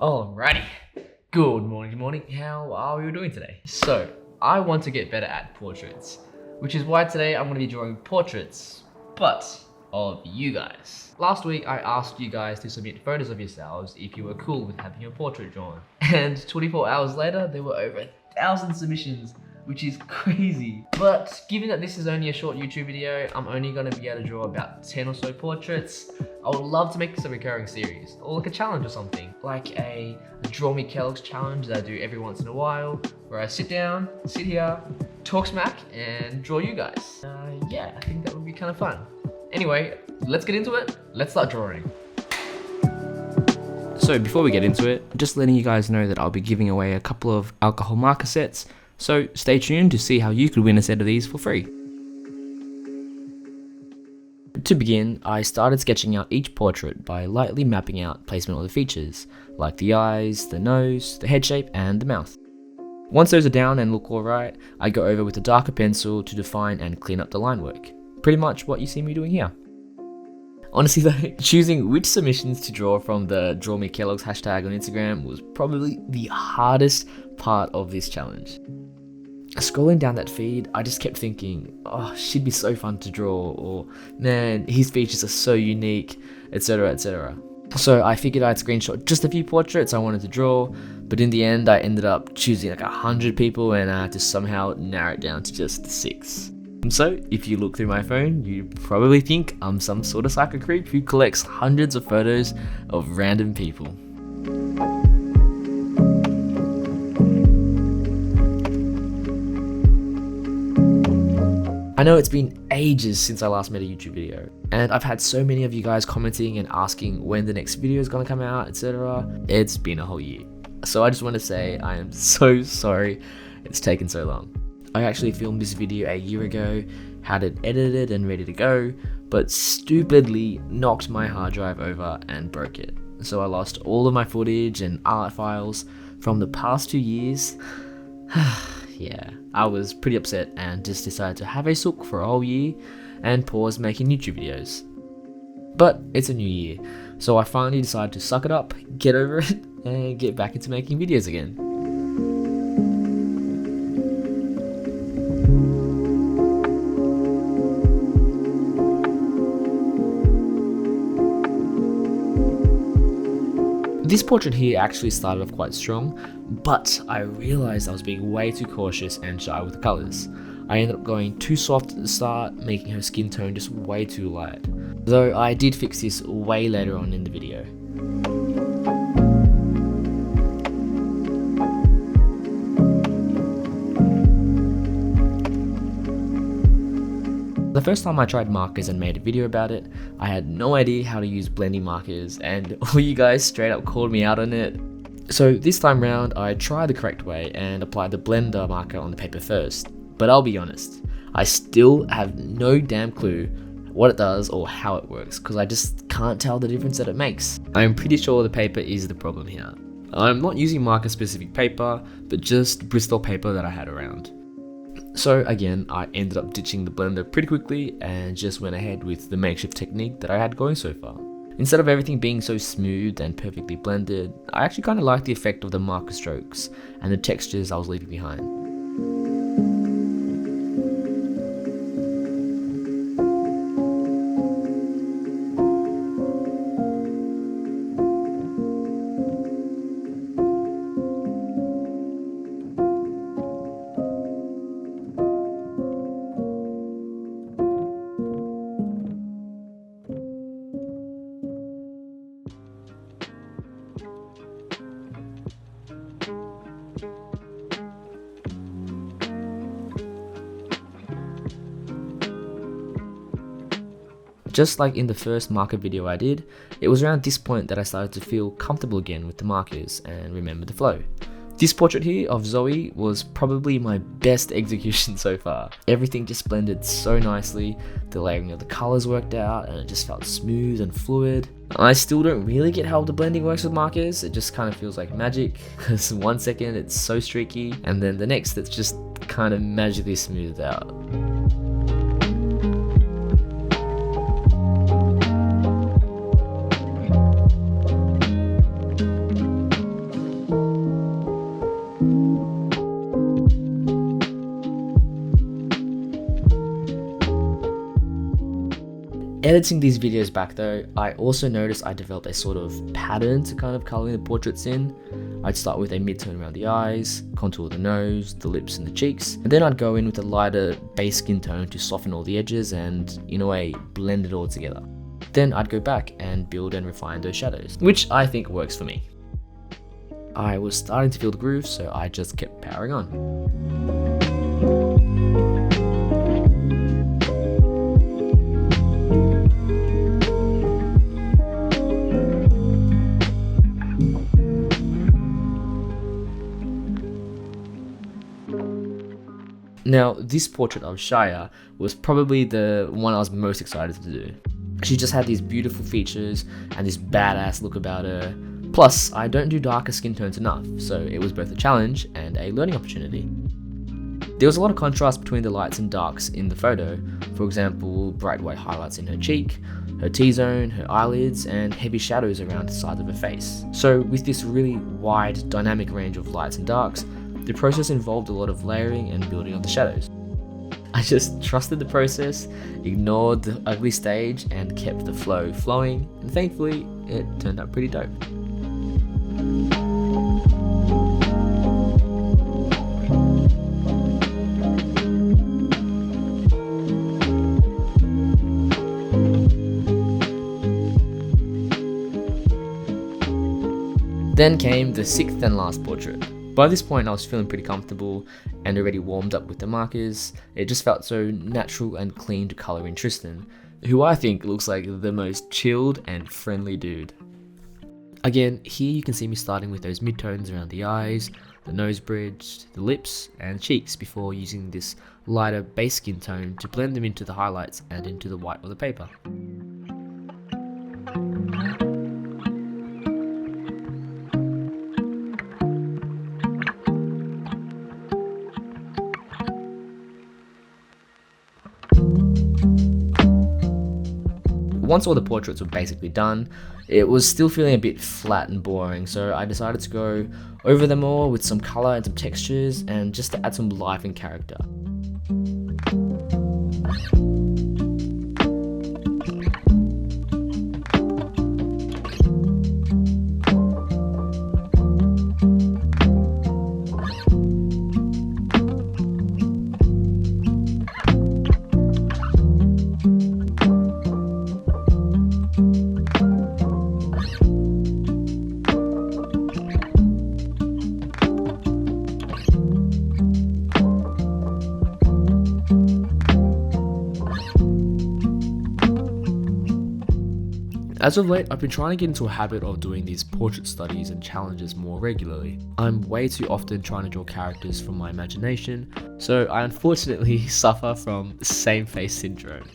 Alrighty, good morning. How are we doing today? So, I want to get better at portraits, which is why today I'm going to be drawing portraits, but of you guys. Last week I asked you guys to submit photos of yourselves if you were cool with having your portrait drawn. And 24 hours later, there were over 1,000 submissions, which is crazy. But given that this is only a short YouTube video, I'm only going to be able to draw about 10 or so portraits. I would love to make this a recurring series, or like a challenge or something, like a Draw Me Kellogg's challenge that I do every once in a while, where I sit here, talk smack, and draw you guys. Yeah, I think that would be kind of fun. Anyway, let's get into it. Let's start drawing. So before we get into it, just letting you guys know that I'll be giving away a couple of alcohol marker sets, so stay tuned to see how you could win a set of these for free. To begin, I started sketching out each portrait by lightly mapping out placement of the features, like the eyes, the nose, the head shape, and the mouth. Once those are down and look alright, I go over with a darker pencil to define and clean up the line work. Pretty much what you see me doing here. Honestly though, choosing which submissions to draw from the Draw Me Kellogg's hashtag on Instagram was probably the hardest part of this challenge. Scrolling down that feed, I just kept thinking, oh, she'd be so fun to draw, or man, his features are so unique, etc, etc. So I figured I'd screenshot just a few portraits I wanted to draw, but in the end I ended up choosing like 100 people and I had to somehow narrow it down to just 6. So if you look through my phone, you probably think I'm some sort of psycho creep who collects hundreds of photos of random people. I know it's been ages since I last made a YouTube video, and I've had so many of you guys commenting and asking when the next video is gonna come out, etc. It's been a whole year. So I just want to say I am so sorry it's taken so long. I actually filmed this video a year ago, had it edited and ready to go, but stupidly knocked my hard drive over and broke it. So I lost all of my footage and art files from the past 2 years. Yeah, I was pretty upset and just decided to have a sook for a whole year and pause making YouTube videos. But it's a new year, so I finally decided to suck it up, get over it, and get back into making videos again. This portrait here actually started off quite strong, but I realized I was being way too cautious and shy with the colors. I ended up going too soft at the start, making her skin tone just way too light. Though I did fix this way later on in the video. The first time I tried markers and made a video about it, I had no idea how to use blending markers and all you guys straight up called me out on it. So this time round, I tried the correct way and applied the blender marker on the paper first. But I'll be honest, I still have no damn clue what it does or how it works, because I just can't tell the difference that it makes. I'm pretty sure the paper is the problem here. I'm not using marker specific paper, but just Bristol paper that I had around. So again, I ended up ditching the blender pretty quickly and just went ahead with the makeshift technique that I had going so far. Instead of everything being so smooth and perfectly blended, I actually kind of liked the effect of the marker strokes and the textures I was leaving behind. Just like in the first marker video I did, it was around this point that I started to feel comfortable again with the markers and remember the flow. This portrait here of Zoe was probably my best execution so far. Everything just blended so nicely, the layering of the colors worked out and it just felt smooth and fluid. I still don't really get how the blending works with markers, it just kind of feels like magic, because 1 second it's so streaky and then the next it's just kind of magically smoothed out. Editing these videos back though, I also noticed I developed a sort of pattern to kind of colouring the portraits in. I'd start with a mid-tone around the eyes, contour the nose, the lips and the cheeks, and then I'd go in with a lighter base skin tone to soften all the edges and, in a way, blend it all together. Then I'd go back and build and refine those shadows, which I think works for me. I was starting to feel the groove, so I just kept powering on. Now, this portrait of Shaya was probably the one I was most excited to do. She just had these beautiful features and this badass look about her. Plus, I don't do darker skin tones enough, so it was both a challenge and a learning opportunity. There was a lot of contrast between the lights and darks in the photo. For example, bright white highlights in her cheek, her T-zone, her eyelids, and heavy shadows around the sides of her face. So with this really wide, dynamic range of lights and darks, the process involved a lot of layering and building of the shadows. I just trusted the process, ignored the ugly stage, and kept the flow flowing, and thankfully, it turned out pretty dope. Then came the sixth and last portrait. By this point I was feeling pretty comfortable and already warmed up with the markers. It just felt so natural and clean to colour in Tristan, who I think looks like the most chilled and friendly dude. Again, here you can see me starting with those mid-tones around the eyes, the nose bridge, the lips and cheeks before using this lighter base skin tone to blend them into the highlights and into the white of the paper. Once all the portraits were basically done, it was still feeling a bit flat and boring, so I decided to go over them all with some colour and some textures and just to add some life and character. As of late, I've been trying to get into a habit of doing these portrait studies and challenges more regularly. I'm way too often trying to draw characters from my imagination, so I unfortunately suffer from same face syndrome.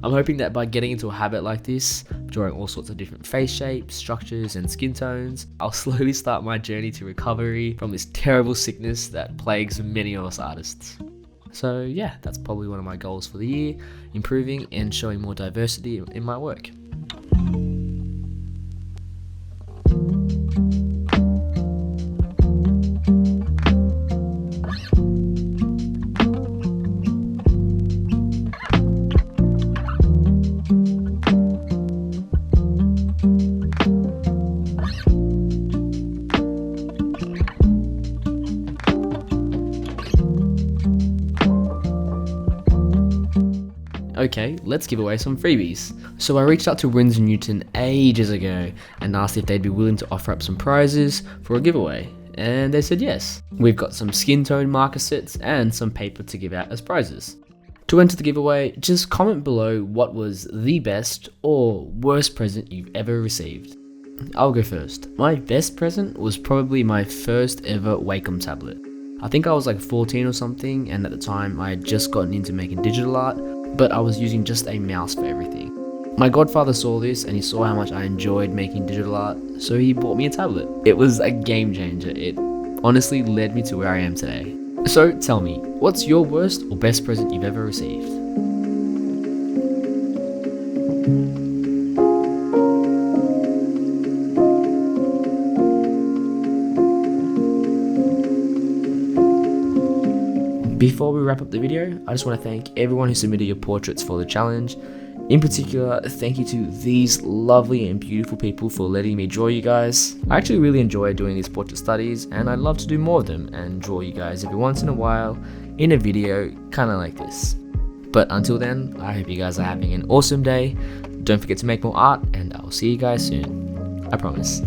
I'm hoping that by getting into a habit like this, drawing all sorts of different face shapes, structures and skin tones, I'll slowly start my journey to recovery from this terrible sickness that plagues many of us artists. So yeah, that's probably one of my goals for the year, improving and showing more diversity in my work. Okay, let's give away some freebies. So I reached out to Winsor Newton ages ago and asked if they'd be willing to offer up some prizes for a giveaway, and they said yes. We've got some skin tone marker sets and some paper to give out as prizes. To enter the giveaway, just comment below what was the best or worst present you've ever received. I'll go first. My best present was probably my first ever Wacom tablet. I think I was like 14 or something, and at the time I had just gotten into making digital art, but I was using just a mouse for everything. My godfather saw this and he saw how much I enjoyed making digital art, so he bought me a tablet. It was a game changer. It honestly led me to where I am today. So tell me, what's your worst or best present you've ever received? Before we wrap up the video, I just want to thank everyone who submitted your portraits for the challenge. In particular, thank you to these lovely and beautiful people for letting me draw you guys. I actually really enjoy doing these portrait studies, and I'd love to do more of them and draw you guys every once in a while in a video kinda like this. But until then, I hope you guys are having an awesome day. Don't forget to make more art, and I will see you guys soon. I promise.